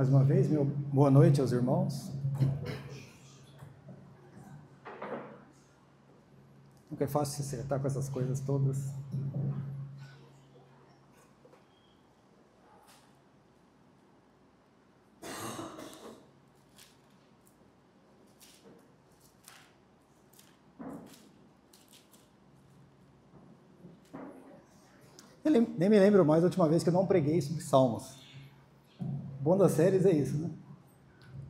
Mais uma vez, boa noite aos irmãos. Nunca é fácil se acertar com essas coisas todas. Eu nem me lembro mais da última vez que eu não preguei sobre Salmos. O bom das séries é isso, né?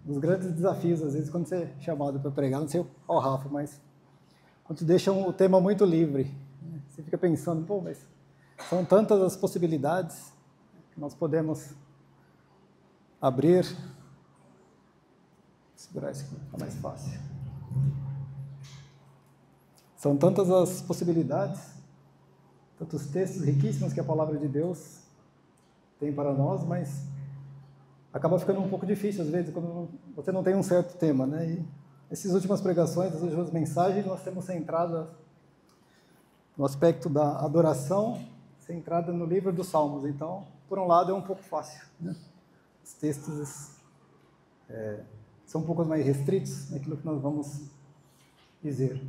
Um dos grandes desafios, às vezes, quando você é chamado para pregar, não sei qual Rafa, mas quando deixam o tema muito livre, né? Você fica pensando, pô, mas são tantas as possibilidades que nós podemos abrir. Vou segurar isso aqui, fica mais fácil. São tantas as possibilidades, tantos textos riquíssimos que a palavra de Deus tem para nós, mas acaba ficando um pouco difícil, às vezes, quando você não tem um certo tema, né? E essas últimas pregações, essas últimas mensagens, nós temos centrado no aspecto da adoração, centrada no livro dos Salmos. Então, por um lado, é um pouco fácil, né? Os textos são um pouco mais restritos naquilo que nós vamos dizer.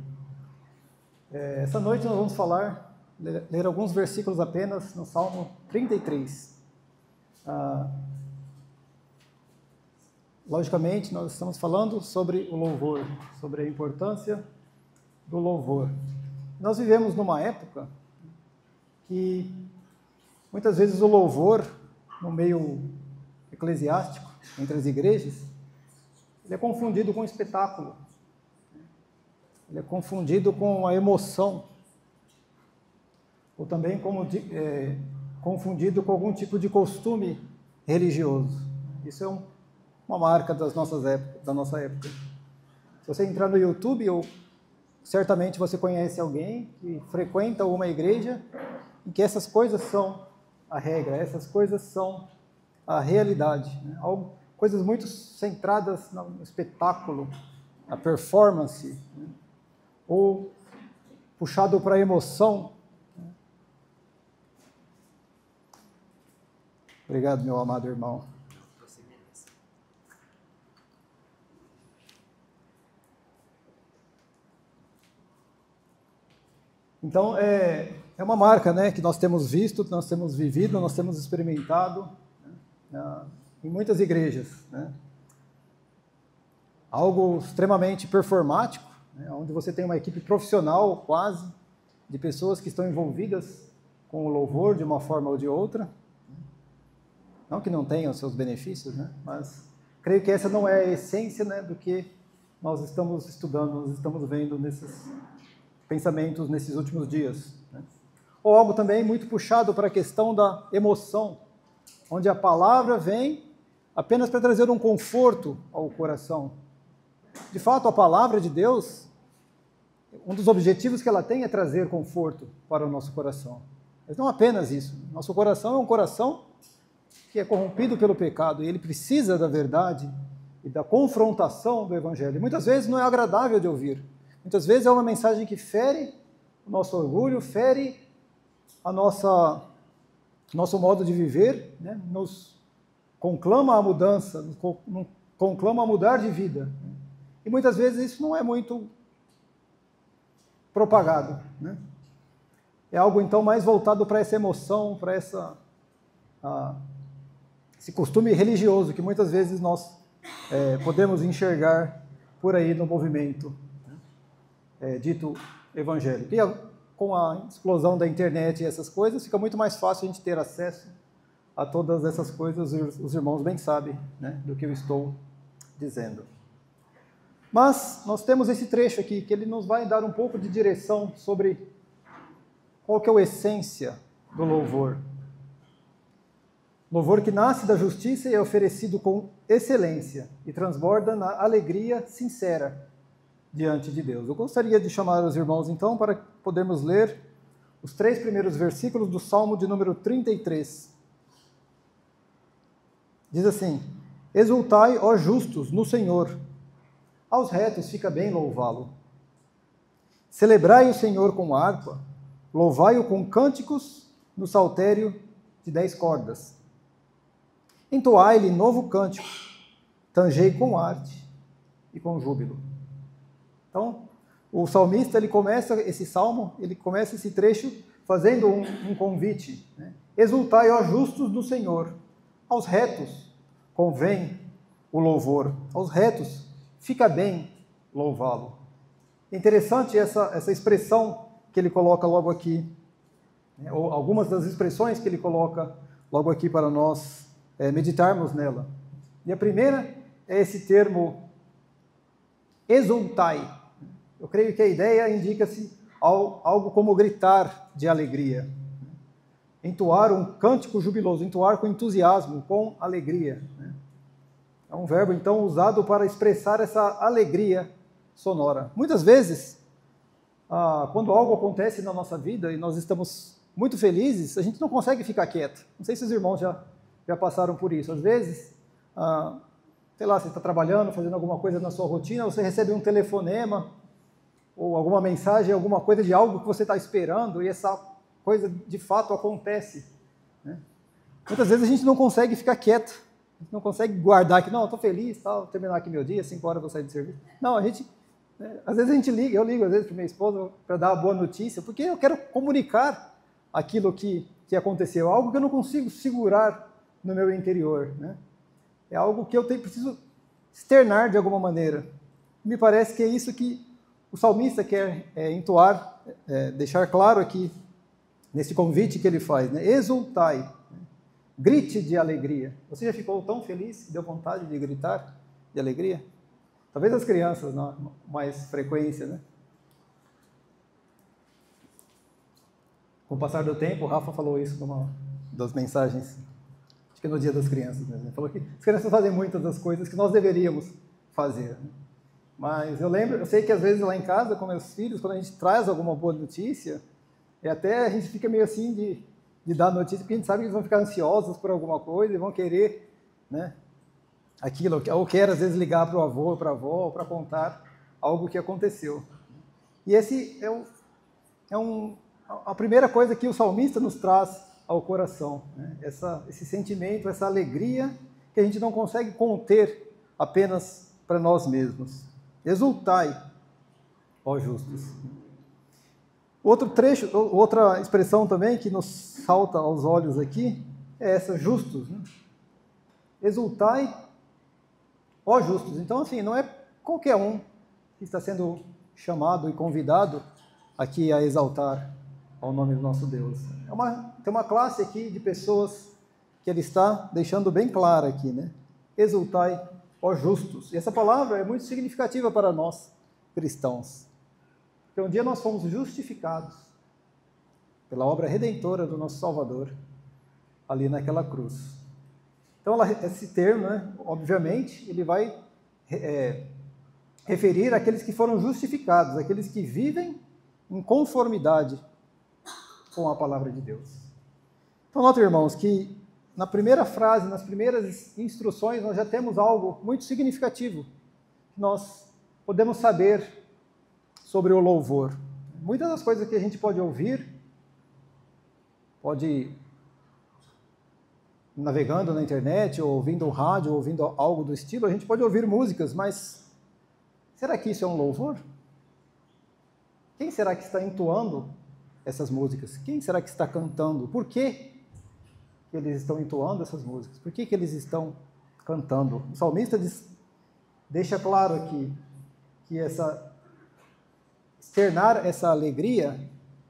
Essa noite nós vamos ler alguns versículos apenas no Salmo 33. Logicamente, nós estamos falando sobre o louvor, sobre a importância do louvor. Nós vivemos numa época que, muitas vezes, o louvor, no meio eclesiástico, entre as igrejas, ele é confundido com espetáculo, ele é confundido com a emoção, ou também confundido com algum tipo de costume religioso. Isso é uma marca da nossa época. Se você entrar no YouTube, certamente você conhece alguém que frequenta uma igreja em que essas coisas são a regra, essas coisas são a realidade, né? Coisas muito centradas no espetáculo, na performance, né? Ou puxado para a emoção. Obrigado, meu amado irmão. Então, é uma marca, né, que nós temos visto, nós temos vivido, nós temos experimentado, né, em muitas igrejas, né? Algo extremamente performático, né, onde você tem uma equipe profissional quase, de pessoas que estão envolvidas com o louvor de uma forma ou de outra. Não que não tenham seus benefícios, né, mas creio que essa não é a essência, né, do que nós estamos estudando, nós estamos vendo nesses pensamentos nesses últimos dias, né? Ou algo também muito puxado para a questão da emoção, onde a palavra vem apenas para trazer um conforto ao coração. De fato, a palavra de Deus, um dos objetivos que ela tem é trazer conforto para o nosso coração. Mas não apenas isso. Nosso coração é um coração que é corrompido pelo pecado e ele precisa da verdade e da confrontação do Evangelho. E muitas vezes não é agradável de ouvir. Muitas vezes é uma mensagem que fere o nosso orgulho, fere nosso modo de viver, né? Nos conclama a mudança, nos conclama a mudar de vida. E muitas vezes isso não é muito propagado, né? É algo então mais voltado para essa emoção, para esse costume religioso que muitas vezes nós podemos enxergar por aí no movimento dito evangélico. E com a explosão da internet e essas coisas, fica muito mais fácil a gente ter acesso a todas essas coisas, os irmãos bem sabem, né, do que eu estou dizendo. Mas nós temos esse trecho aqui, que ele nos vai dar um pouco de direção sobre qual que é a essência do louvor. Louvor que nasce da justiça e é oferecido com excelência e transborda na alegria sincera diante de Deus. Eu gostaria de chamar os irmãos, então, para podermos ler os 3 primeiros versículos do Salmo de número 33. Diz assim: Exultai, ó justos, no Senhor. Aos retos fica bem louvá-lo. Celebrai o Senhor com harpa, louvai-o com cânticos no saltério de 10 cordas. entoai-lhe novo cântico, tangei com arte e com júbilo. Então, o salmista, ele começa esse salmo, ele começa esse trecho fazendo um convite, né? Exultai, ó justos do Senhor, aos retos convém o louvor, aos retos fica bem louvá-lo. É interessante essa expressão que ele coloca logo aqui, né? Ou algumas das expressões que ele coloca logo aqui para nós meditarmos nela. E a primeira é esse termo exultai. Eu creio que a ideia indica-se algo como gritar de alegria, entoar um cântico jubiloso, entoar com entusiasmo, com alegria. É um verbo, então, usado para expressar essa alegria sonora. Muitas vezes, quando algo acontece na nossa vida e nós estamos muito felizes, a gente não consegue ficar quieto. Não sei se os irmãos já passaram por isso. Às vezes, sei lá, você está trabalhando, fazendo alguma coisa na sua rotina, você recebe um telefonema, ou alguma mensagem, alguma coisa de algo que você está esperando, e essa coisa de fato acontece, né? Muitas vezes a gente não consegue ficar quieto, a gente não consegue guardar aqui, não, estou feliz, vou terminar aqui meu dia, 5 horas vou sair do serviço. Não, às vezes a gente liga, eu ligo às vezes para minha esposa para dar uma boa notícia, porque eu quero comunicar aquilo que aconteceu, algo que eu não consigo segurar no meu interior, né? É algo que eu preciso externar de alguma maneira. Me parece que é isso que o salmista quer entoar, deixar claro aqui, nesse convite que ele faz, né? Exultai, né? Grite de alegria. Você já ficou tão feliz, deu vontade de gritar de alegria? Talvez as crianças, não, mais frequência, né? Com o passar do tempo, o Rafa falou isso numa das mensagens, acho que no Dia das Crianças, né? Ele falou que as crianças fazem muitas das coisas que nós deveríamos fazer, né? Mas eu sei que às vezes lá em casa, com meus filhos, quando a gente traz alguma boa notícia, até a gente fica meio assim de dar notícia, porque a gente sabe que eles vão ficar ansiosos por alguma coisa e vão querer, né, aquilo, ou quer às vezes ligar para o avô ou para a avó para contar algo que aconteceu. E esse a primeira coisa que o salmista nos traz ao coração, né? Esse sentimento, essa alegria que a gente não consegue conter apenas para nós mesmos. Exultai, ó justos. Outro trecho, outra expressão também que nos salta aos olhos aqui é essa, justos, né? Exultai, ó justos. Então, assim, não é qualquer um que está sendo chamado e convidado aqui a exaltar ao nome do nosso Deus. Tem uma classe aqui de pessoas que ele está deixando bem clara aqui, né? Exultai, ó justos. E essa palavra é muito significativa para nós, cristãos. Porque um dia nós fomos justificados pela obra redentora do nosso Salvador, ali naquela cruz. Então, esse termo, né, obviamente, ele vai referir àqueles que foram justificados, aqueles que vivem em conformidade com a palavra de Deus. Então, notem, irmãos, que na primeira frase, nas primeiras instruções, nós já temos algo muito significativo que nós podemos saber sobre o louvor. Muitas das coisas que a gente pode ouvir, pode ir navegando na internet, ou ouvindo um rádio, ou ouvindo algo do estilo, a gente pode ouvir músicas, mas será que isso é um louvor? Quem será que está entoando essas músicas? Quem será que está cantando? Por que eles estão entoando essas músicas? Por que eles estão cantando? O salmista deixa claro aqui que externar essa alegria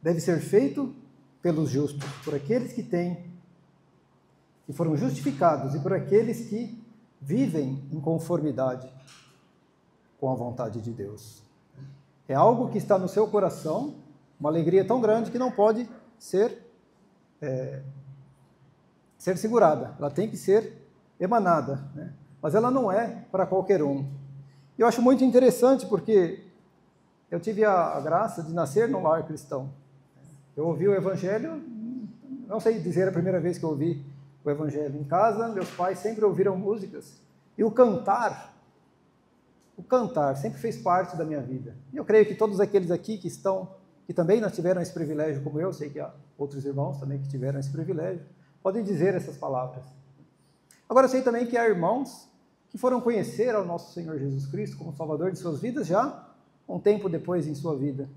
deve ser feito pelos justos, por aqueles que foram justificados e por aqueles que vivem em conformidade com a vontade de Deus. É algo que está no seu coração, uma alegria tão grande que não pode ser segurada, ela tem que ser emanada, né? Mas ela não é para qualquer um. Eu acho muito interessante porque eu tive a graça de nascer num lar cristão. Eu ouvi o Evangelho, não sei dizer a primeira vez que eu ouvi o Evangelho. Em casa, meus pais sempre ouviram músicas, e o cantar sempre fez parte da minha vida. E eu creio que todos aqueles aqui que também não tiveram esse privilégio como eu, sei que há outros irmãos também que tiveram esse privilégio, podem dizer essas palavras. Agora, eu sei também que há irmãos que foram conhecer ao nosso Senhor Jesus Cristo como Salvador de suas vidas já um tempo depois em sua vida.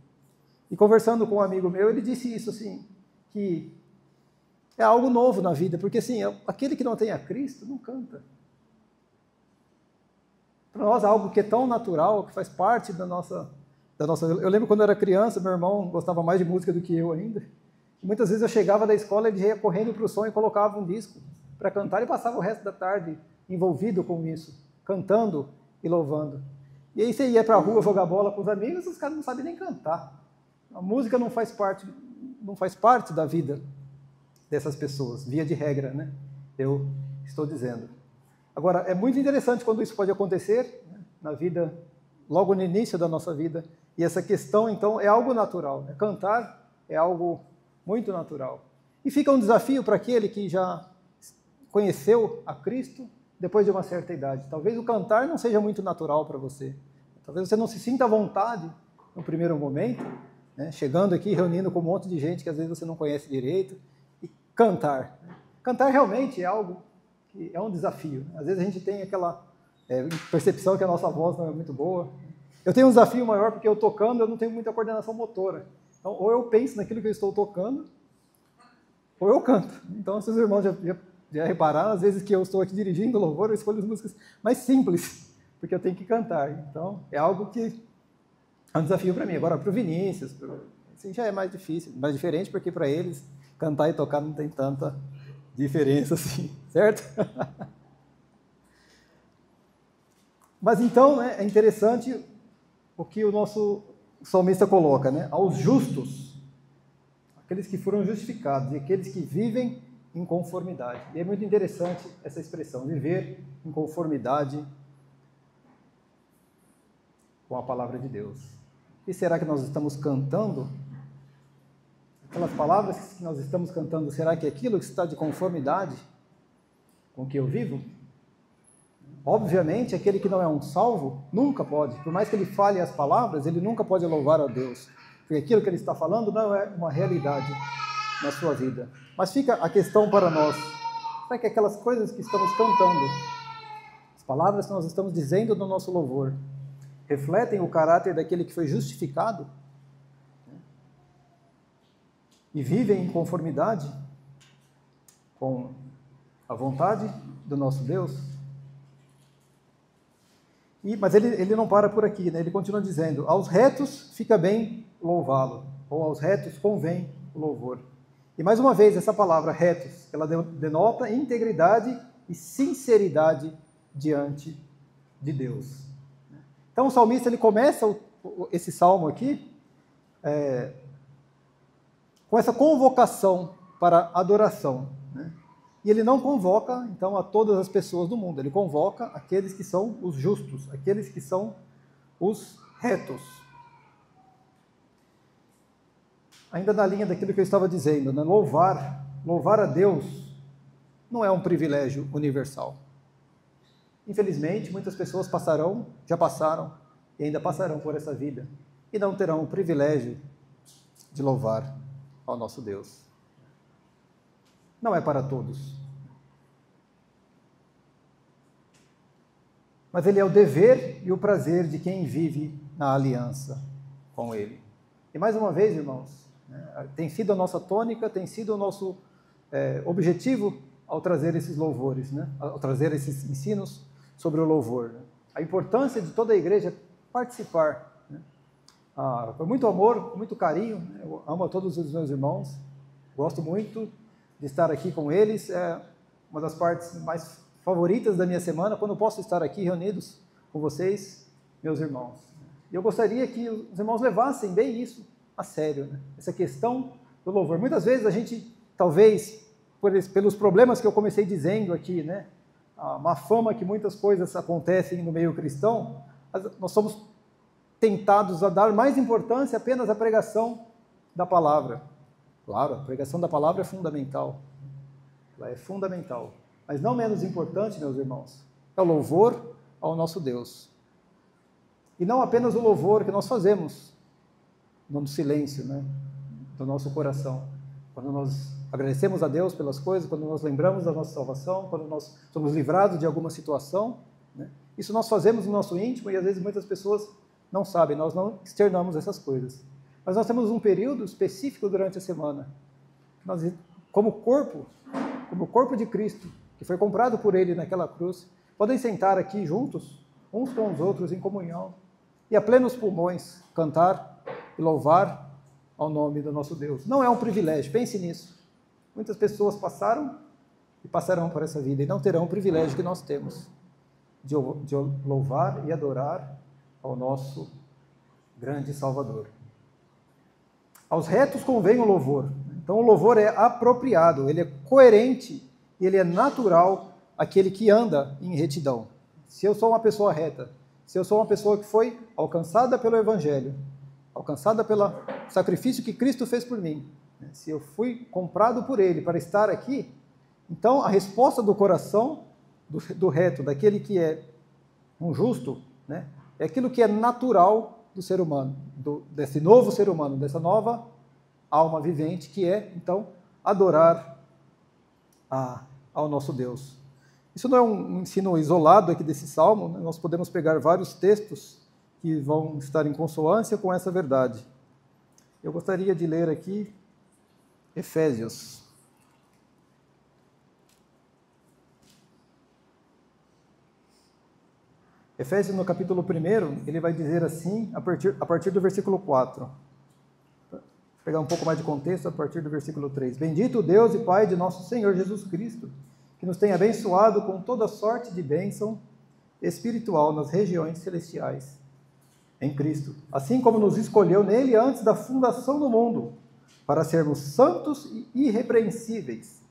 E conversando com um amigo meu, ele disse isso assim, que é algo novo na vida, porque assim, aquele que não tem a Cristo não canta. Para nós é algo que é tão natural, que faz parte da nossa... Eu lembro quando eu era criança, meu irmão gostava mais de música do que eu ainda. E muitas vezes eu chegava da escola, ele ia correndo para o som e colocava um disco para cantar e passava o resto da tarde envolvido com isso, cantando e louvando. E aí você ia para a rua jogar bola com os amigos, os caras não sabem nem cantar. A música não faz parte da vida dessas pessoas, via de regra, né? Eu estou dizendo. Agora, é muito interessante quando isso pode acontecer, né, na vida, logo no início da nossa vida, e essa questão, então, é algo natural, né? Cantar é algo muito natural. E fica um desafio para aquele que já conheceu a Cristo depois de uma certa idade. Talvez o cantar não seja muito natural para você. Talvez você não se sinta à vontade no primeiro momento, né? Chegando aqui, reunindo com um monte de gente que às vezes você não conhece direito, e cantar. Cantar realmente é algo que é um desafio. Às vezes a gente tem aquela percepção que a nossa voz não é muito boa. Eu tenho um desafio maior porque eu tocando, eu não tenho muita coordenação motora. Então, ou eu penso naquilo que eu estou tocando, ou eu canto. Então, se os irmãos já repararam, às vezes que eu estou aqui dirigindo louvor, eu escolho as músicas mais simples, porque eu tenho que cantar. Então, é algo que é um desafio para mim. Agora, para o Vinícius, assim, já é mais difícil, mais diferente, porque para eles, cantar e tocar não tem tanta diferença assim, certo? Mas então, né, é interessante o que o nosso salmista coloca, né? Aos justos, aqueles que foram justificados e aqueles que vivem em conformidade. E é muito interessante essa expressão, viver em conformidade com a palavra de Deus. E será que nós estamos cantando? Aquelas palavras que nós estamos cantando, será que é aquilo que está de conformidade com o que eu vivo? Obviamente, aquele que não é um salvo, nunca pode. Por mais que ele fale as palavras, ele nunca pode louvar a Deus. Porque aquilo que ele está falando não é uma realidade na sua vida. Mas fica a questão para nós. Será que aquelas coisas que estamos cantando, as palavras que nós estamos dizendo no nosso louvor, refletem o caráter daquele que foi justificado? E vivem em conformidade com a vontade do nosso Deus? Mas ele não para por aqui, né? Ele continua dizendo, aos retos fica bem louvá-lo, ou aos retos convém o louvor. E mais uma vez, essa palavra retos, ela denota integridade e sinceridade diante de Deus. Então o salmista, ele começa esse salmo aqui com essa convocação para adoração, né? E ele não convoca, então, a todas as pessoas do mundo. Ele convoca aqueles que são os justos, aqueles que são os retos. Ainda na linha daquilo que eu estava dizendo, né? Louvar a Deus não é um privilégio universal. Infelizmente, muitas pessoas já passaram e ainda passarão por essa vida e não terão o privilégio de louvar ao nosso Deus. Não é para todos. Mas ele é o dever e o prazer de quem vive na aliança com ele. E mais uma vez, irmãos, né, tem sido a nossa tônica, tem sido o nosso objetivo ao trazer esses louvores, né, ao trazer esses ensinos sobre o louvor. Né. A importância de toda a igreja participar. Né. Com muito amor, com muito carinho, né, eu amo a todos os meus irmãos, gosto muito de estar aqui com eles, é uma das partes mais favoritas da minha semana, quando eu posso estar aqui reunidos com vocês, meus irmãos. E eu gostaria que os irmãos levassem bem isso a sério, né? Essa questão do louvor. Muitas vezes a gente, talvez, pelos problemas que eu comecei dizendo aqui, né? A má fama que muitas coisas acontecem no meio cristão, nós somos tentados a dar mais importância apenas à pregação da palavra. Claro, a pregação da palavra é fundamental. Ela é fundamental. Mas não menos importante, meus irmãos, é o louvor ao nosso Deus. E não apenas o louvor que nós fazemos no silêncio, né, do nosso coração, quando nós agradecemos a Deus pelas coisas, quando nós lembramos da nossa salvação, quando nós somos livrados de alguma situação, né? Isso nós fazemos no nosso íntimo e às vezes muitas pessoas não sabem, nós não externamos essas coisas. Mas nós temos um período específico durante a semana. Nós, como corpo de Cristo, que foi comprado por Ele naquela cruz, podem sentar aqui juntos, uns com os outros, em comunhão, e a plenos pulmões cantar e louvar ao nome do nosso Deus. Não é um privilégio, pense nisso. Muitas pessoas passaram e passarão por essa vida e não terão o privilégio que nós temos de louvar e adorar ao nosso grande Salvador. Aos retos convém o louvor. Então o louvor é apropriado, ele é coerente e ele é natural àquele que anda em retidão. Se eu sou uma pessoa reta, se eu sou uma pessoa que foi alcançada pelo Evangelho, alcançada pelo sacrifício que Cristo fez por mim, se eu fui comprado por Ele para estar aqui, então a resposta do coração do reto, daquele que é um justo, né, é aquilo que é natural do ser humano, desse novo ser humano, dessa nova alma vivente, que é, então, adorar ao nosso Deus. Isso não é um ensino isolado aqui desse salmo, né? Nós podemos pegar vários textos que vão estar em consonância com essa verdade. Eu gostaria de ler aqui Efésios. Efésios, no capítulo 1, ele vai dizer assim, a partir do versículo 4. Vou pegar um pouco mais de contexto a partir do versículo 3. Bendito Deus e Pai de nosso Senhor Jesus Cristo, que nos tem abençoado com toda sorte de bênção espiritual nas regiões celestiais, em Cristo, assim como nos escolheu nele antes da fundação do mundo, para sermos santos e irrepreensíveis.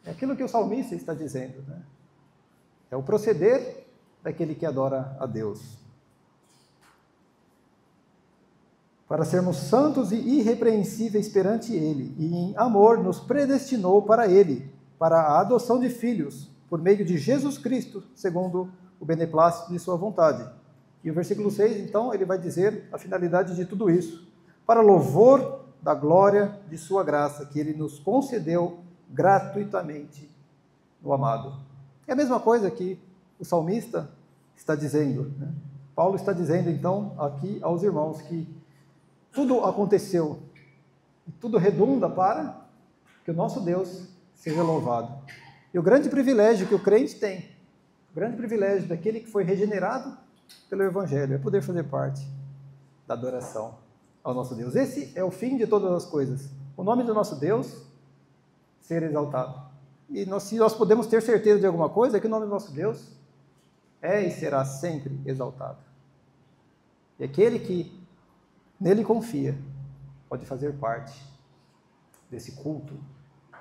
É aquilo que o salmista está dizendo, né? É o proceder daquele que adora a Deus. Para sermos santos e irrepreensíveis perante Ele, e em amor nos predestinou para Ele, para a adoção de filhos, por meio de Jesus Cristo, segundo o beneplácito de sua vontade. E o versículo 6, então, ele vai dizer a finalidade de tudo isso: para louvor da glória de sua graça, que Ele nos concedeu gratuitamente no amado. É a mesma coisa que o salmista está dizendo, né? Paulo está dizendo, então, aqui aos irmãos que tudo aconteceu e tudo redunda para que o nosso Deus seja louvado. E o grande privilégio que o crente tem, o grande privilégio daquele que foi regenerado pelo Evangelho, é poder fazer parte da adoração ao nosso Deus. Esse é o fim de todas as coisas. O nome do nosso Deus ser exaltado. E se nós podemos ter certeza de alguma coisa, é que o nome do nosso Deus é e será sempre exaltado. E aquele que nele confia pode fazer parte desse culto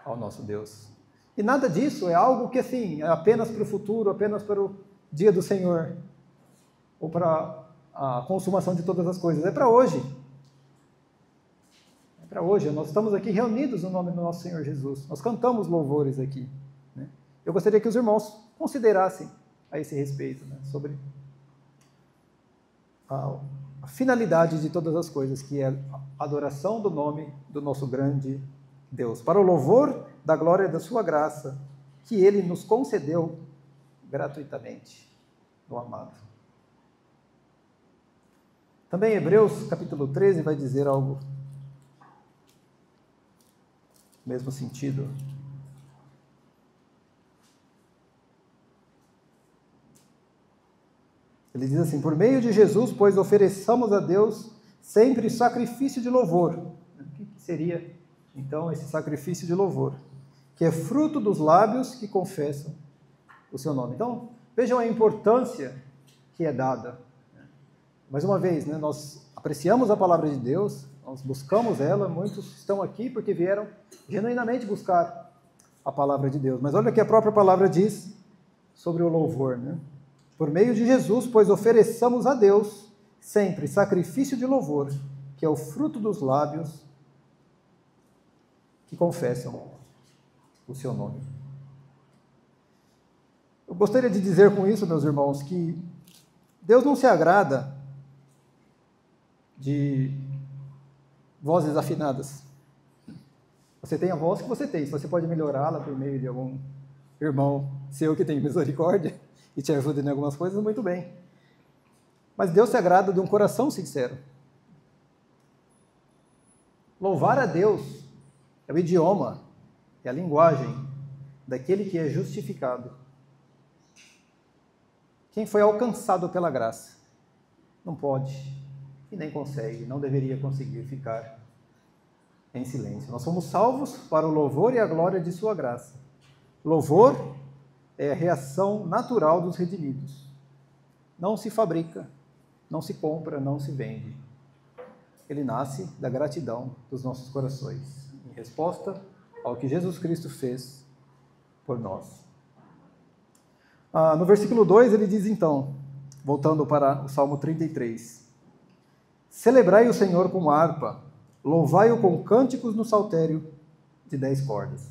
ao nosso Deus. E nada disso é algo que, assim, é apenas para o futuro, apenas para o dia do Senhor, ou para a consumação de todas as coisas. É para hoje. É para hoje. Nós estamos aqui reunidos no nome do nosso Senhor Jesus. Nós cantamos louvores aqui, né? Eu gostaria que os irmãos considerassem a esse respeito, né, sobre a finalidade de todas as coisas, que é a adoração do nome do nosso grande Deus, para o louvor da glória da sua graça, que Ele nos concedeu gratuitamente no amado. Também Hebreus, capítulo 13, vai dizer algo no mesmo sentido. Ele diz assim: por meio de Jesus, pois ofereçamos a Deus sempre sacrifício de louvor. O que seria, então, esse sacrifício de louvor? Que é fruto dos lábios que confessam o seu nome. Então, vejam a importância que é dada. Mais uma vez, né, nós apreciamos a palavra de Deus, nós buscamos ela, muitos estão aqui porque vieram genuinamente buscar a palavra de Deus. Mas olha o que a própria palavra diz sobre o louvor, né? Por meio de Jesus, pois ofereçamos a Deus sempre sacrifício de louvor, que é o fruto dos lábios que confessam o seu nome. Eu gostaria de dizer com isso, meus irmãos, que Deus não se agrada de vozes afinadas. Você tem a voz que você tem, se você pode melhorá-la por meio de algum irmão seu que tem misericórdia e te ajuda em algumas coisas, muito bem. Mas Deus se agrada de um coração sincero. Louvar a Deus é o idioma, é a linguagem daquele que é justificado. Quem foi alcançado pela graça não pode e nem consegue, não deveria conseguir ficar em silêncio. Nós somos salvos para o louvor e a glória de sua graça. Louvor é a reação natural dos redimidos. Não se fabrica, não se compra, não se vende. Ele nasce da gratidão dos nossos corações, em resposta ao que Jesus Cristo fez por nós. No versículo 2 ele diz então, voltando para o Salmo 33, celebrai o Senhor com harpa, louvai-o com cânticos no saltério de 10 cordas.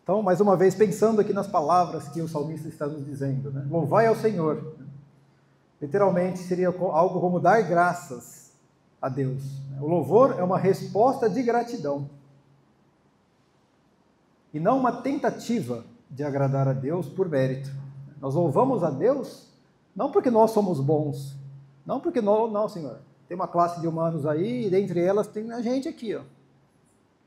Então, mais uma vez, pensando aqui nas palavras que o salmista está nos dizendo, né? Louvai ao Senhor. Literalmente seria algo como dar graças a Deus. O louvor é uma resposta de gratidão. E não uma tentativa de agradar a Deus por mérito. Nós louvamos a Deus não porque nós somos bons, não porque nós, não, Senhor, tem uma classe de humanos aí, e dentre elas tem a gente aqui, ó.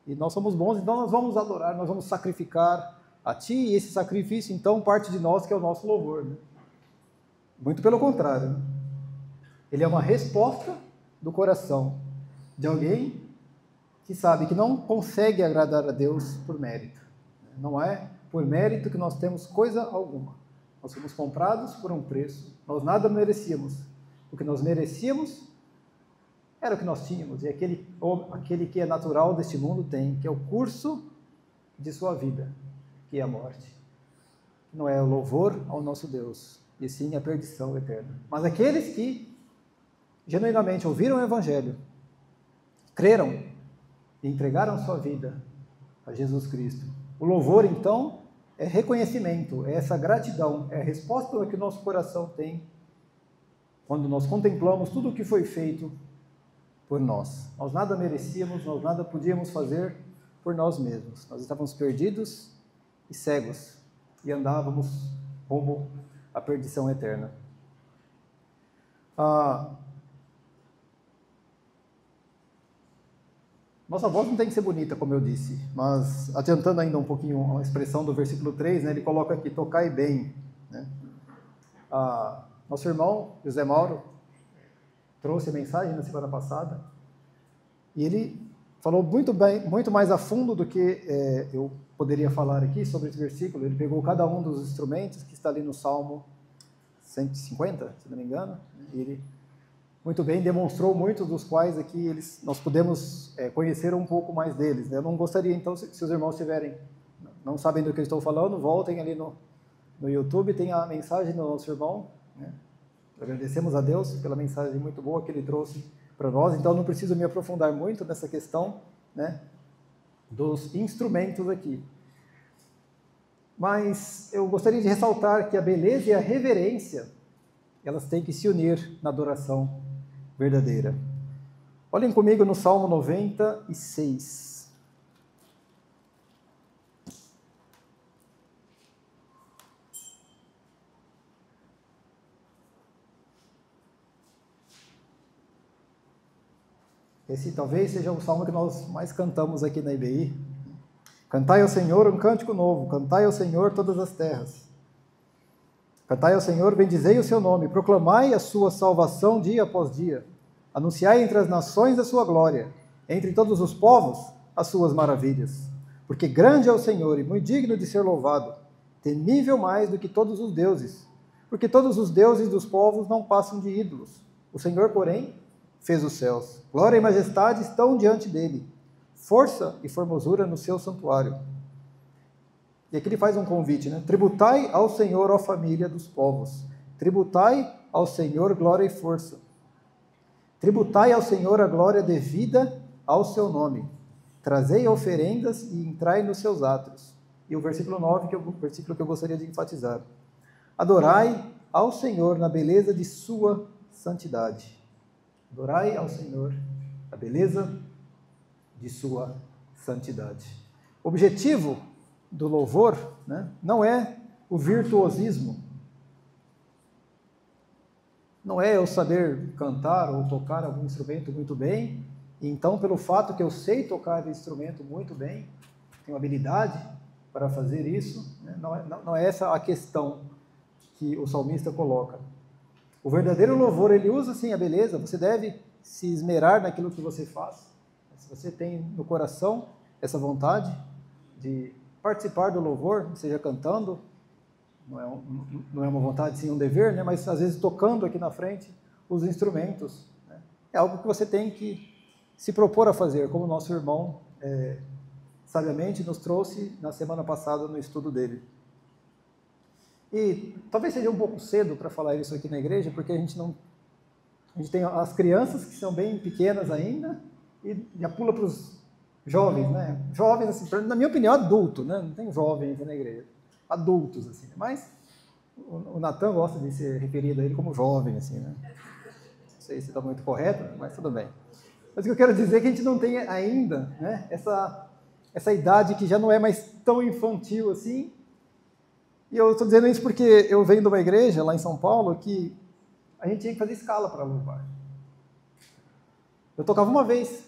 E nós somos bons, então nós vamos adorar, nós vamos sacrificar a Ti, e esse sacrifício, então, parte de nós, que é o nosso louvor. Né? Muito pelo contrário. Né? Ele é uma resposta do coração de alguém que sabe que não consegue agradar a Deus por mérito. Não é por mérito que nós temos coisa alguma. Nós fomos comprados por um preço, nós nada merecíamos. O que nós merecíamos era o que nós tínhamos, e aquele que é natural deste mundo tem, que é o curso de sua vida, que é a morte. Não é o louvor ao nosso Deus, e sim a perdição eterna. Mas aqueles que genuinamente ouviram o Evangelho, creram e entregaram sua vida a Jesus Cristo. O louvor, então, é reconhecimento, é essa gratidão, é a resposta que o nosso coração tem quando nós contemplamos tudo o que foi feito por nós. Nós nada merecíamos, nós nada podíamos fazer por nós mesmos. Nós estávamos perdidos e cegos e andávamos rumo à perdição eterna. Nossa voz não tem que ser bonita, como eu disse, mas adiantando ainda um pouquinho a expressão do versículo 3, né, ele coloca aqui, tocai bem. Né? Nosso irmão, José Mauro, trouxe a mensagem na semana passada, e ele falou muito mais a fundo do que eu poderia falar aqui sobre esse versículo. Ele pegou cada um dos instrumentos que está ali no Salmo 150, se não me engano, e ele muito bem demonstrou muitos dos quais aqui nós podemos conhecer um pouco mais deles. Né? Eu não gostaria, então, se os irmãos não sabem do que eu estou falando, voltem ali no YouTube, tem a mensagem do nosso irmão, né? Agradecemos a Deus pela mensagem muito boa que Ele trouxe para nós, então não preciso me aprofundar muito nessa questão, né, dos instrumentos aqui. Mas eu gostaria de ressaltar que a beleza e a reverência, elas têm que se unir na adoração verdadeira. Olhem comigo no Salmo 96. Esse talvez seja o salmo que nós mais cantamos aqui na IBI. Cantai ao Senhor um cântico novo, cantai ao Senhor todas as terras. Cantai ao Senhor, bendizei o seu nome, proclamai a sua salvação dia após dia. Anunciai entre as nações a sua glória, entre todos os povos as suas maravilhas. Porque grande é o Senhor e muito digno de ser louvado, temível mais do que todos os deuses. Porque todos os deuses dos povos não passam de ídolos. O Senhor, porém, fez os céus. Glória e majestade estão diante dele. Força e formosura no seu santuário. E aqui ele faz um convite, né? Tributai ao Senhor, ó família dos povos. Tributai ao Senhor glória e força. Tributai ao Senhor a glória devida ao seu nome. Trazei oferendas e entrai nos seus átrios. E o versículo 9, que é o versículo que eu gostaria de enfatizar. Adorai ao Senhor na beleza de sua santidade. Adorai ao Senhor a beleza de sua santidade. O objetivo do louvor, né, não é o virtuosismo, não é eu saber cantar ou tocar algum instrumento muito bem, e então pelo fato que eu sei tocar esse instrumento muito bem, tenho habilidade para fazer isso, né, não é essa a questão que o salmista coloca. O verdadeiro louvor, ele usa sim a beleza, você deve se esmerar naquilo que você faz. Se você tem no coração essa vontade de participar do louvor, seja cantando, não é uma vontade, sim um dever, né? Mas às vezes tocando aqui na frente os instrumentos, né? É algo que você tem que se propor a fazer, como o nosso irmão sabiamente nos trouxe na semana passada no estudo dele. E talvez seja um pouco cedo para falar isso aqui na igreja, porque a gente tem as crianças que são bem pequenas ainda, e já pula para os jovens, né? Jovens, assim, na minha opinião, adulto, né? Não tem jovem aqui na igreja. Adultos, assim. Mas o Natan gosta de ser referido a ele como jovem, assim, né? Não sei se está muito correto, mas tudo bem. Mas o que eu quero dizer é que a gente não tem ainda, né, essa idade que já não é mais tão infantil assim. E eu estou dizendo isso porque eu venho de uma igreja lá em São Paulo que a gente tinha que fazer escala para louvar. Eu tocava uma vez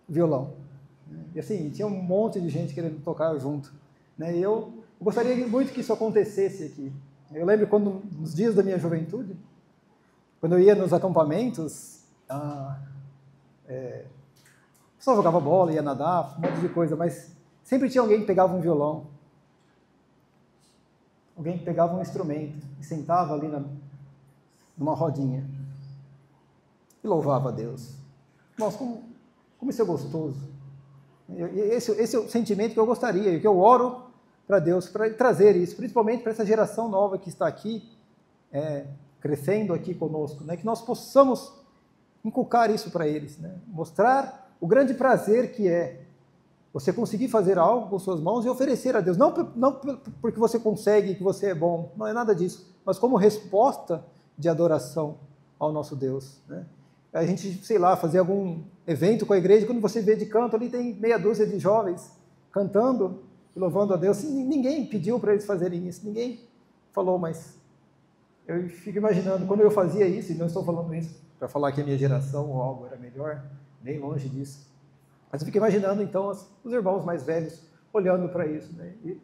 violão. E assim, tinha um monte de gente querendo tocar junto. Né? E eu gostaria muito que isso acontecesse aqui. Eu lembro quando, nos dias da minha juventude, quando eu ia nos acampamentos, só jogava bola, ia nadar, um monte de coisa, mas sempre tinha alguém que pegava um violão, alguém que pegava um instrumento e sentava ali numa rodinha e louvava a Deus. Nossa, como isso é gostoso. Esse é o sentimento que eu gostaria, que eu oro para Deus, para trazer isso, principalmente para essa geração nova que está aqui, crescendo aqui conosco, né? Que nós possamos inculcar isso para eles, né? Mostrar o grande prazer que é você conseguir fazer algo com suas mãos e oferecer a Deus, não porque você consegue, que você é bom, não é nada disso, mas como resposta de adoração ao nosso Deus, né? A gente, sei lá, fazer algum evento com a igreja, quando você vê de canto, ali tem meia dúzia de jovens cantando e louvando a Deus. Ninguém pediu para eles fazerem isso, ninguém falou, mas eu fico imaginando, quando eu fazia isso, e não estou falando isso para falar que a minha geração ou algo era melhor, nem longe disso, mas eu fico imaginando, então, os irmãos mais velhos olhando para isso, né? E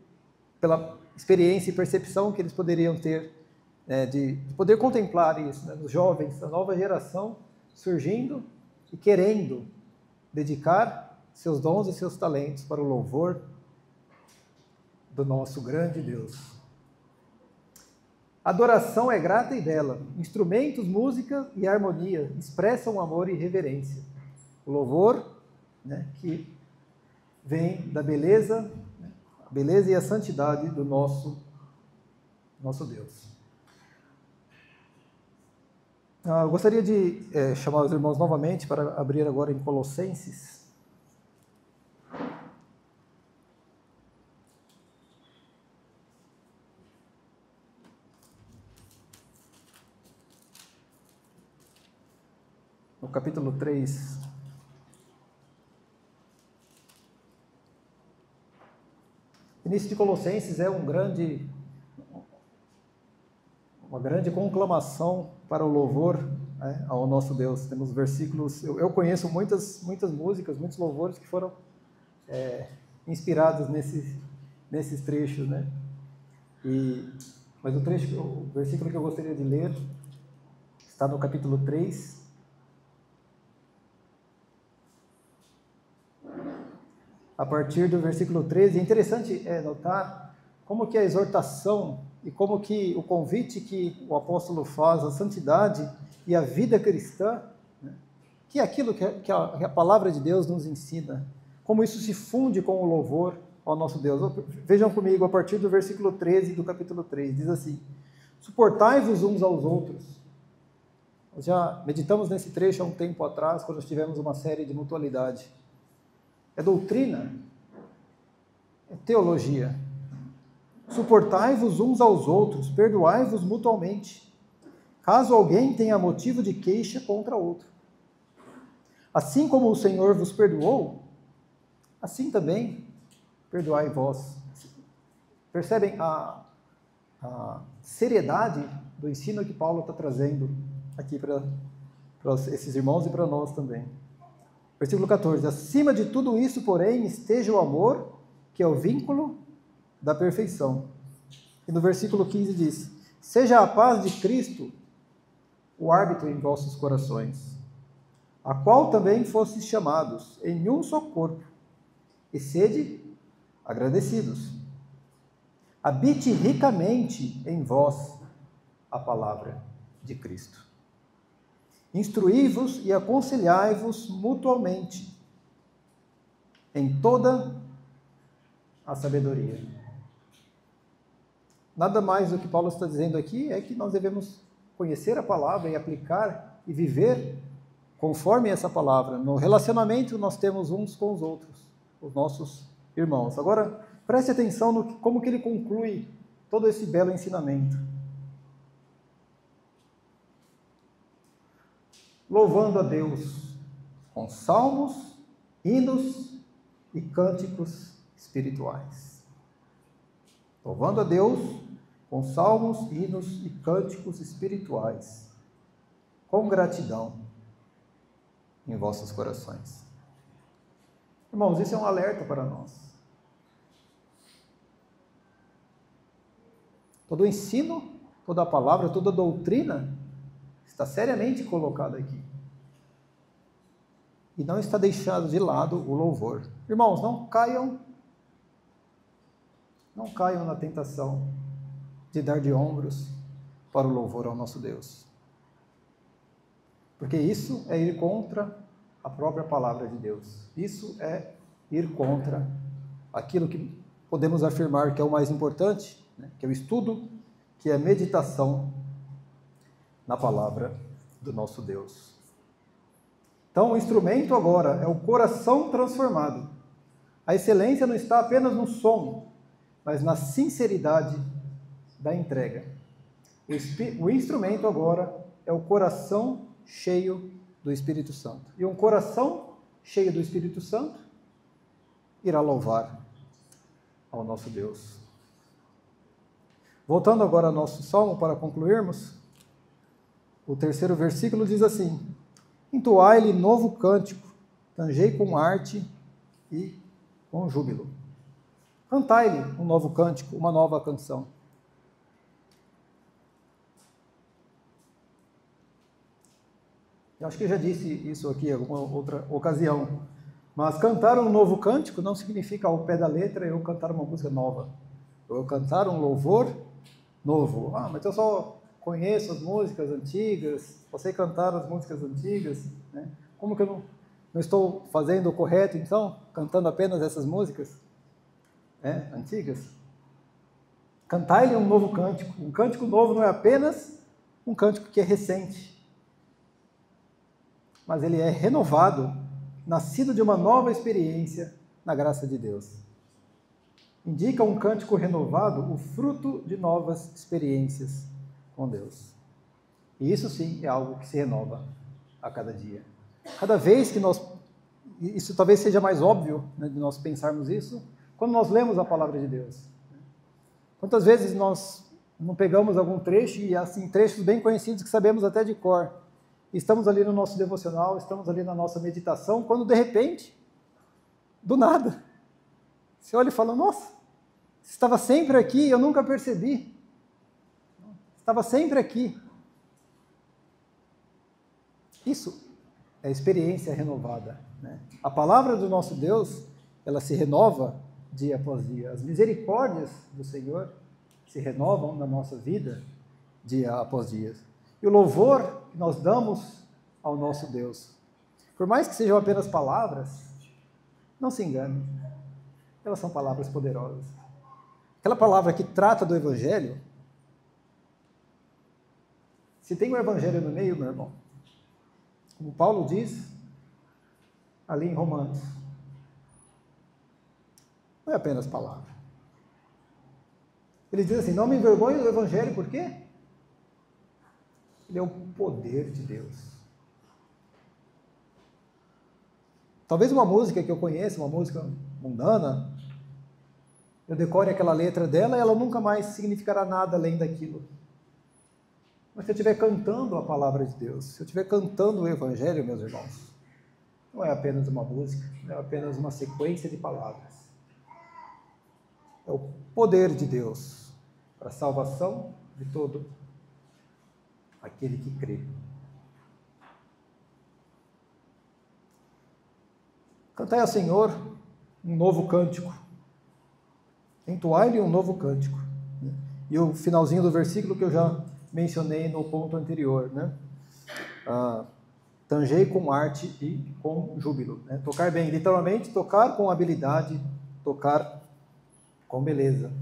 pela experiência e percepção que eles poderiam ter, de poder contemplar isso, né? Os jovens, a nova geração, surgindo e querendo dedicar seus dons e seus talentos para o louvor do nosso grande Deus. Adoração é grata e bela. Instrumentos, música e harmonia expressam amor e reverência. O louvor, né, que vem da beleza, né, a beleza e a santidade do nosso Deus. Eu gostaria de chamar os irmãos novamente para abrir agora em Colossenses. No capítulo 3. O início de Colossenses é uma grande conclamação para o louvor, né, ao nosso Deus. Temos versículos, eu conheço muitas músicas, muitos louvores que foram inspirados nesses trechos, né? Mas o versículo que eu gostaria de ler está no capítulo 3, a partir do versículo 13. É interessante notar como que a exortação e como que o convite que o apóstolo faz à santidade e à vida cristã, né, que é aquilo que a palavra de Deus nos ensina, como isso se funde com o louvor ao nosso Deus. Vejam comigo, a partir do versículo 13 do capítulo 3, diz assim: suportai-vos uns aos outros. Nós já meditamos nesse trecho há um tempo atrás, quando nós tivemos uma série de mutualidade. É doutrina, é teologia. Suportai-vos uns aos outros, perdoai-vos mutualmente, caso alguém tenha motivo de queixa contra outro. Assim como o Senhor vos perdoou, assim também perdoai vós. Percebem a seriedade do ensino que Paulo está trazendo aqui para esses irmãos e para nós também. Versículo 14. Acima de tudo isso, porém, esteja o amor, que é o vínculo da perfeição. E no versículo 15 diz: seja a paz de Cristo o árbitro em vossos corações, a qual também fostes chamados em um só corpo, e sede agradecidos. Habite ricamente em vós a palavra de Cristo. Instruí-vos e aconselhai-vos mutuamente em toda a sabedoria. Nada mais do que Paulo está dizendo aqui é que nós devemos conhecer a palavra e aplicar e viver conforme essa palavra. No relacionamento nós temos uns com os outros, os nossos irmãos. Agora, preste atenção no como que ele conclui todo esse belo ensinamento. Louvando a Deus com salmos, hinos e cânticos espirituais. Louvando a Deus com salmos, hinos e cânticos espirituais, com gratidão em vossos corações. Irmãos, isso é um alerta para nós. Todo o ensino, toda a palavra, toda a doutrina está seriamente colocada aqui. E não está deixado de lado o louvor. Irmãos, não caiam na tentação de dar de ombros para o louvor ao nosso Deus. Porque isso é ir contra a própria palavra de Deus. Isso é ir contra aquilo que podemos afirmar que é o mais importante, né? Que é o estudo, que é a meditação na palavra do nosso Deus. Então, o instrumento agora é o coração transformado. A excelência não está apenas no som, mas na sinceridade da entrega. O instrumento agora é o coração cheio do Espírito Santo. E um coração cheio do Espírito Santo irá louvar ao nosso Deus. Voltando agora ao nosso salmo para concluirmos, o terceiro versículo diz assim: entoai-lhe novo cântico, tangei com arte e com júbilo. Cantai-lhe um novo cântico, uma nova canção. Eu acho que eu já disse isso aqui em alguma outra ocasião, mas cantar um novo cântico não significa ao pé da letra eu cantar uma música nova, eu cantar um louvor novo. Mas eu só conheço as músicas antigas, só sei cantar as músicas antigas, né? Como que eu não estou fazendo o correto, então, cantando apenas essas músicas antigas? Cantai-lhe um novo cântico. Um cântico novo não é apenas um cântico que é recente, mas ele é renovado, nascido de uma nova experiência na graça de Deus. Indica um cântico renovado o fruto de novas experiências com Deus. E isso sim é algo que se renova a cada dia. Cada vez que isso talvez seja mais óbvio, né, de nós pensarmos isso, quando nós lemos a palavra de Deus. Quantas vezes nós não pegamos algum trecho, e assim, trechos bem conhecidos que sabemos até de cor, estamos ali no nosso devocional, estamos ali na nossa meditação, quando de repente, do nada, você olha e fala: nossa, estava sempre aqui e eu nunca percebi. Estava sempre aqui. Isso é experiência renovada, né? A palavra do nosso Deus, ela se renova dia após dia. As misericórdias do Senhor se renovam na nossa vida dia após dia. E o louvor que nós damos ao nosso Deus, por mais que sejam apenas palavras, não se engane, elas são palavras poderosas. Aquela palavra que trata do Evangelho, se tem um Evangelho no meio, meu irmão, como Paulo diz ali em Romanos, não é apenas palavra. Ele diz assim: não me envergonhe do Evangelho, por quê? Ele é o poder de Deus. Talvez uma música que eu conheça, uma música mundana, eu decore aquela letra dela e ela nunca mais significará nada além daquilo. Mas se eu estiver cantando a palavra de Deus, se eu estiver cantando o Evangelho, meus irmãos, não é apenas uma música, não é apenas uma sequência de palavras. É o poder de Deus para a salvação de todo aquele que crê. Cantai ao Senhor um novo cântico. Entoai-lhe um novo cântico. E o finalzinho do versículo que eu já mencionei no ponto anterior, né? Tangei com arte e com júbilo. Né? Tocar bem, literalmente, tocar com habilidade, tocar com beleza.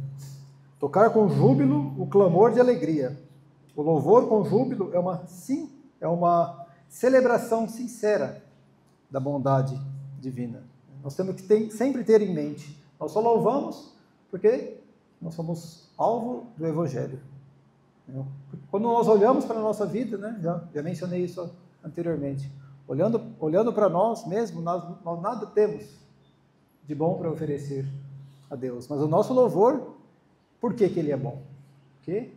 Tocar com júbilo o clamor de alegria. O louvor com júbilo é uma celebração sincera da bondade divina. Nós temos que sempre ter em mente, nós só louvamos porque nós somos alvo do Evangelho. Quando nós olhamos para a nossa vida, né, já mencionei isso anteriormente, olhando para nós mesmos, nós nada temos de bom para oferecer a Deus. Mas o nosso louvor, por que ele é bom? Porque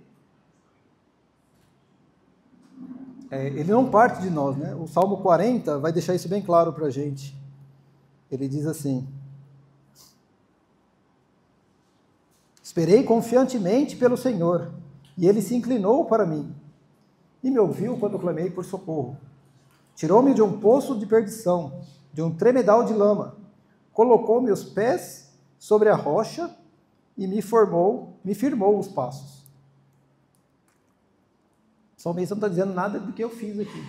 ele não parte de nós, né? O Salmo 40 vai deixar isso bem claro para a gente. Ele diz assim: esperei confiantemente pelo Senhor, e Ele se inclinou para mim, e me ouviu quando clamei por socorro. Tirou-me de um poço de perdição, de um tremedal de lama, colocou meus pés sobre a rocha, e me firmou os passos. O salmista não está dizendo nada do que eu fiz aqui,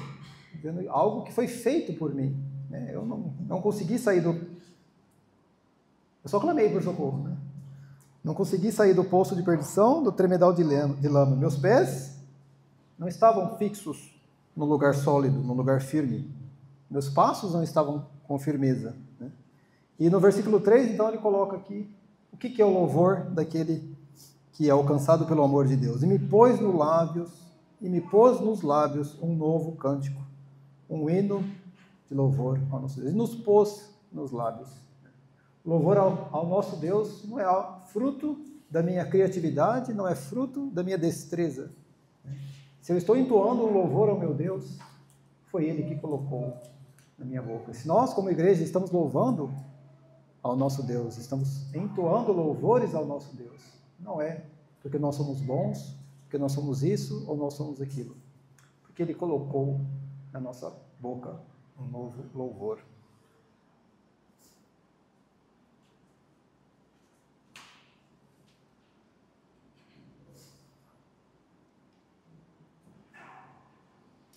dizendo algo que foi feito por mim. Eu não consegui sair do... Eu só clamei por socorro, né? Não consegui sair do poço de perdição, do tremedal de lama. Meus pés não estavam fixos no lugar sólido, no lugar firme. Meus passos não estavam com firmeza. Né? E no versículo 3, então, ele coloca aqui o que é o louvor daquele que é alcançado pelo amor de Deus. E me pôs nos lábios um novo cântico, um hino de louvor ao nosso Deus. E nos pôs nos lábios. Louvor ao nosso Deus não é fruto da minha criatividade, não é fruto da minha destreza. Se eu estou entoando um louvor ao meu Deus, foi Ele que colocou na minha boca. Se nós, como igreja, estamos louvando ao nosso Deus, estamos entoando louvores ao nosso Deus, não é porque nós somos bons, porque nós somos isso ou nós somos aquilo, porque Ele colocou na nossa boca um novo louvor.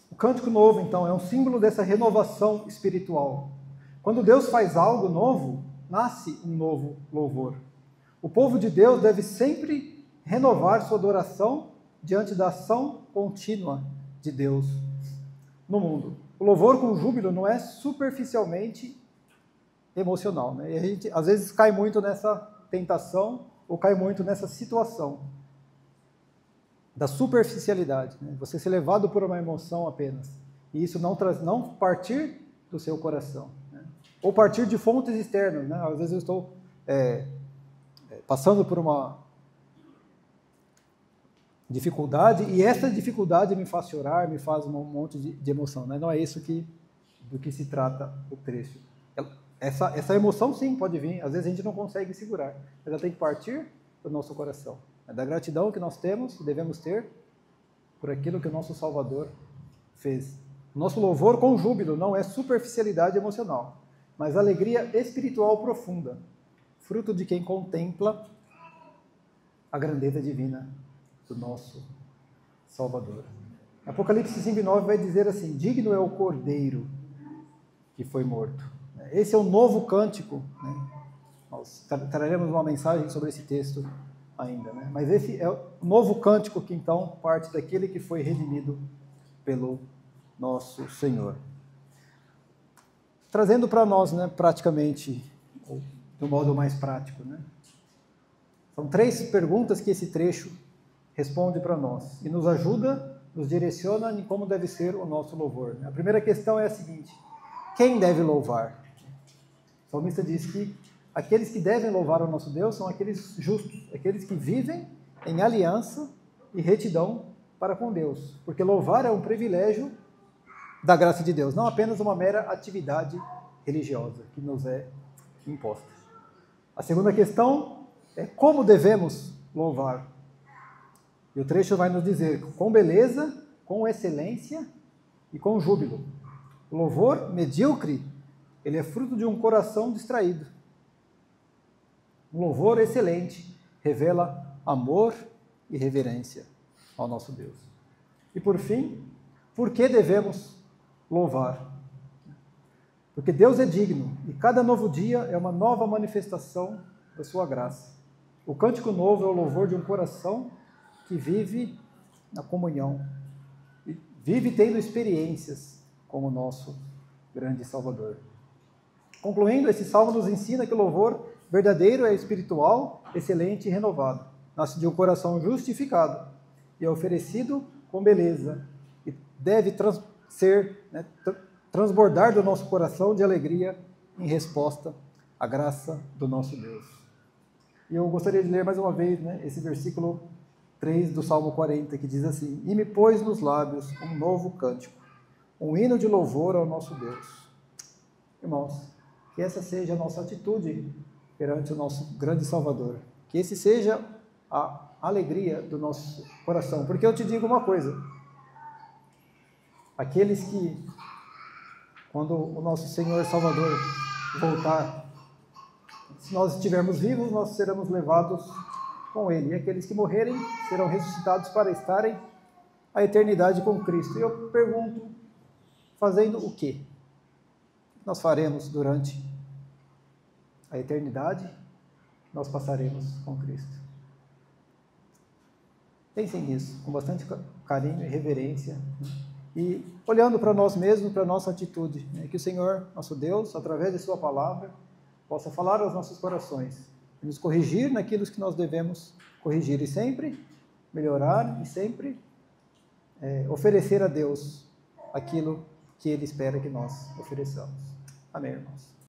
O cântico novo, então, é um símbolo dessa renovação espiritual. Quando Deus faz algo novo, nasce um novo louvor. O povo de Deus deve sempre renovar sua adoração diante da ação contínua de Deus no mundo. O louvor com júbilo não é superficialmente emocional, né? E a gente, às vezes, cai muito nessa tentação ou cai muito nessa situação da superficialidade, né? Você ser levado por uma emoção apenas, e isso não partir do seu coração, né? Ou partir de fontes externas, né? Às vezes eu estou passando por uma dificuldade, e essa dificuldade me faz chorar, me faz um monte de emoção, né? Não é isso do que se trata o trecho. Essa emoção, sim, pode vir, às vezes a gente não consegue segurar, mas ela tem que partir do nosso coração. É da gratidão que nós temos, que devemos ter, por aquilo que o nosso Salvador fez. Nosso louvor com júbilo não é superficialidade emocional, mas alegria espiritual profunda, fruto de quem contempla a grandeza divina do nosso Salvador. Apocalipse 5:9 vai dizer assim: digno é o Cordeiro que foi morto. Esse é o novo cântico, né? Nós traremos uma mensagem sobre esse texto ainda, né? Mas esse é o novo cântico que então parte daquele que foi redimido pelo nosso Senhor. Trazendo para nós, né, praticamente, ou de um modo mais prático, né? São 3 perguntas que esse trecho responde para nós e nos ajuda, nos direciona em como deve ser o nosso louvor. A primeira questão é a seguinte: quem deve louvar? salmista diz que aqueles que devem louvar o nosso Deus são aqueles justos, aqueles que vivem em aliança e retidão para com Deus, porque louvar é um privilégio da graça de Deus, não apenas uma mera atividade religiosa que nos é imposta. A segunda questão é como devemos louvar. E o trecho vai nos dizer com beleza, com excelência e com júbilo. O louvor medíocre, ele é fruto de um coração distraído. Um louvor excelente revela amor e reverência ao nosso Deus. E por fim, por que devemos louvar? Porque Deus é digno e cada novo dia é uma nova manifestação da sua graça. O cântico novo é o louvor de um coração que vive na comunhão, e vive tendo experiências com o nosso grande Salvador. Concluindo, esse salmo nos ensina que o louvor verdadeiro é espiritual, excelente e renovado. Nasce de um coração justificado e é oferecido com beleza e deve transbordar do nosso coração de alegria em resposta à graça do nosso Deus. E eu gostaria de ler mais uma vez esse versículo 3 do Salmo 40, que diz assim: E me pôs nos lábios um novo cântico, um hino de louvor ao nosso Deus. Irmãos, que essa seja a nossa atitude perante o nosso grande Salvador. Que esse seja a alegria do nosso coração. Porque eu te digo uma coisa: aqueles que, quando o nosso Senhor Salvador voltar, se nós estivermos vivos, nós seremos levados com Ele. E aqueles que morrerem serão ressuscitados para estarem a eternidade com Cristo. E eu pergunto, fazendo o quê? O que nós faremos durante a eternidade? Nós passaremos com Cristo. Pensem nisso, com bastante carinho e reverência. E olhando para nós mesmos, para a nossa atitude, que o Senhor, nosso Deus, através de Sua palavra, possa falar aos nossos corações, e nos corrigir naquilo que nós devemos corrigir, e sempre melhorar, e sempre oferecer a Deus aquilo que Ele espera que nós ofereçamos. Amém, irmãos?